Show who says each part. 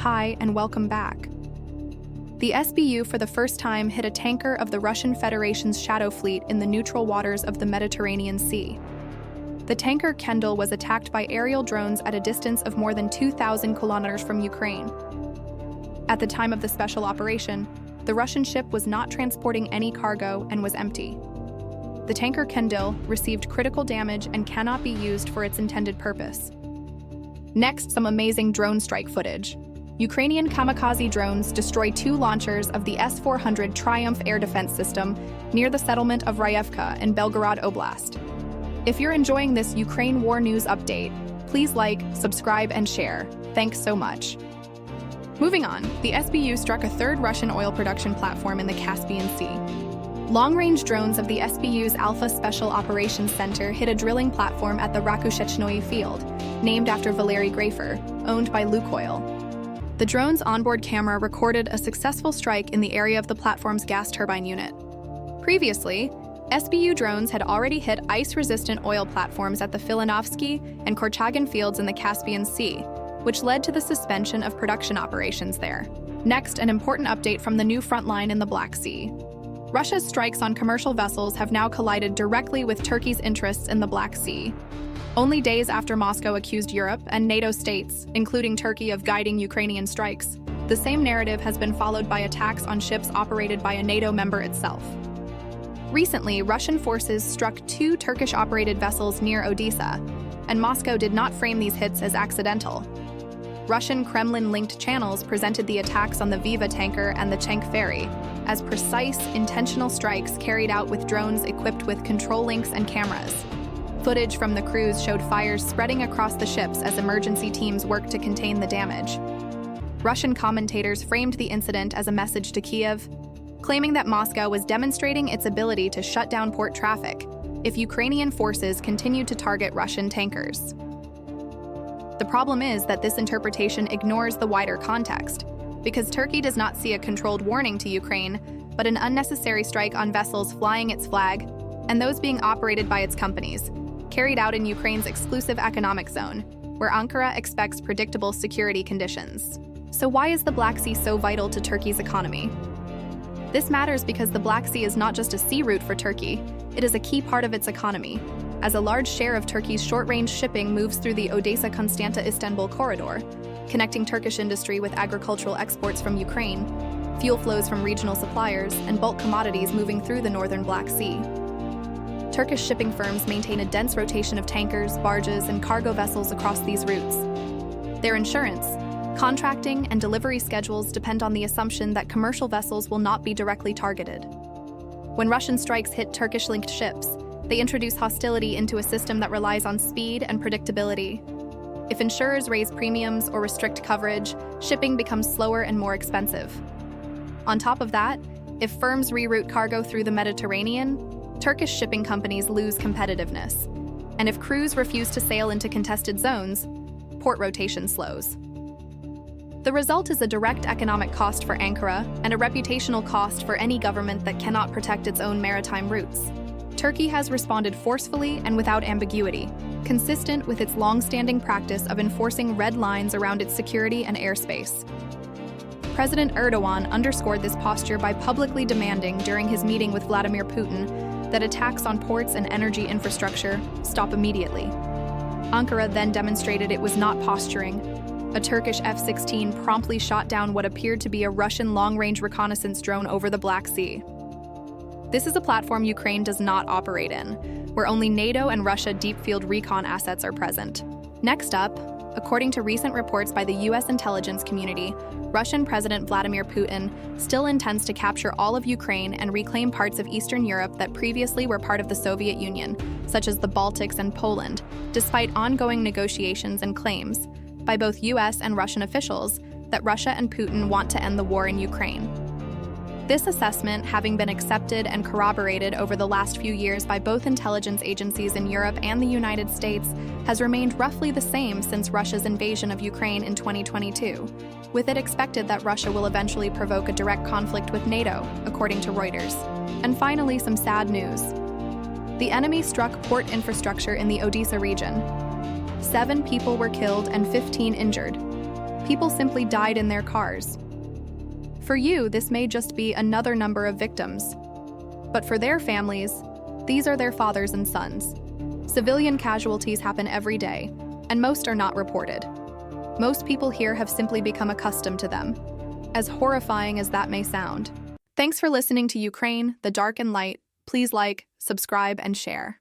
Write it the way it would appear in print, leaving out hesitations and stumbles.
Speaker 1: Hi, and welcome back. The SBU for the first time hit a tanker of the Russian Federation's shadow fleet in the neutral waters of the Mediterranean Sea. The tanker Kendall was attacked by aerial drones at a distance of more than 2,000 kilometers from Ukraine. At the time of the special operation, the Russian ship was not transporting any cargo and was empty. The tanker Kendall received critical damage and cannot be used for its intended purpose. Next, some amazing drone strike footage. Ukrainian kamikaze drones destroy 2 launchers of the S-400 Triumph air defense system near the settlement of Ryevka in Belgorod Oblast. If you're enjoying this Ukraine war news update, please like, subscribe, and share. Thanks so much. Moving on, the SBU struck a third Russian oil production platform in the Caspian Sea. Long-range drones of the SBU's Alpha Special Operations Center hit a drilling platform at the Rakushechnoi field, named after Valery Grafer, owned by Lukoil. The drone's onboard camera recorded a successful strike in the area of the platform's gas turbine unit. Previously, SBU drones had already hit ice-resistant oil platforms at the Filanovsky and Korchagin fields in the Caspian Sea, which led to the suspension of production operations there. Next, an important update from the new front line in the Black Sea. Russia's strikes on commercial vessels have now collided directly with Turkey's interests in the Black Sea. Only days after Moscow accused Europe and NATO states, including Turkey, of guiding Ukrainian strikes, the same narrative has been followed by attacks on ships operated by a NATO member itself. Recently, Russian forces struck 2 Turkish-operated vessels near Odesa, and Moscow did not frame these hits as accidental. Russian Kremlin-linked channels presented the attacks on the Viva tanker and the Chenk ferry as precise, intentional strikes carried out with drones equipped with control links and cameras. Footage from the crews showed fires spreading across the ships as emergency teams worked to contain the damage. Russian commentators framed the incident as a message to Kiev, claiming that Moscow was demonstrating its ability to shut down port traffic if Ukrainian forces continued to target Russian tankers. The problem is that this interpretation ignores the wider context, because Turkey does not see a controlled warning to Ukraine, but an unnecessary strike on vessels flying its flag and those being operated by its companies, carried out in Ukraine's exclusive economic zone, where Ankara expects predictable security conditions. So why is the Black Sea so vital to Turkey's economy? This matters because the Black Sea is not just a sea route for Turkey, it is a key part of its economy, as a large share of Turkey's short-range shipping moves through the Odesa-Constanta-Istanbul corridor, connecting Turkish industry with agricultural exports from Ukraine, fuel flows from regional suppliers, and bulk commodities moving through the northern Black Sea. Turkish shipping firms maintain a dense rotation of tankers, barges, and cargo vessels across these routes. Their insurance, contracting, and delivery schedules depend on the assumption that commercial vessels will not be directly targeted. When Russian strikes hit Turkish-linked ships, they introduce hostility into a system that relies on speed and predictability. If insurers raise premiums or restrict coverage, shipping becomes slower and more expensive. On top of that, if firms reroute cargo through the Mediterranean, Turkish shipping companies lose competitiveness. And if crews refuse to sail into contested zones, port rotation slows. The result is a direct economic cost for Ankara and a reputational cost for any government that cannot protect its own maritime routes. Turkey has responded forcefully and without ambiguity, consistent with its long-standing practice of enforcing red lines around its security and airspace. President Erdogan underscored this posture by publicly demanding during his meeting with Vladimir Putin that attacks on ports and energy infrastructure stop immediately. Ankara then demonstrated it was not posturing. A Turkish F-16 promptly shot down what appeared to be a Russian long-range reconnaissance drone over the Black Sea. This is a platform Ukraine does not operate in, where only NATO and Russia deep-field recon assets are present. Next up, according to recent reports by the U.S. intelligence community, Russian President Vladimir Putin still intends to capture all of Ukraine and reclaim parts of Eastern Europe that previously were part of the Soviet Union, such as the Baltics and Poland, despite ongoing negotiations and claims by both U.S. and Russian officials that Russia and Putin want to end the war in Ukraine. This assessment, having been accepted and corroborated over the last few years by both intelligence agencies in Europe and the United States, has remained roughly the same since Russia's invasion of Ukraine in 2022, with it expected that Russia will eventually provoke a direct conflict with NATO, according to Reuters. And finally, some sad news. The enemy struck port infrastructure in the Odesa region. 7 people were killed and 15 injured. People simply died in their cars. For you, this may just be another number of victims. But for their families, these are their fathers and sons. Civilian casualties happen every day, and most are not reported. Most people here have simply become accustomed to them, as horrifying as that may sound. Thanks for listening to Ukraine, the Dark and Light. Please like, subscribe, and share.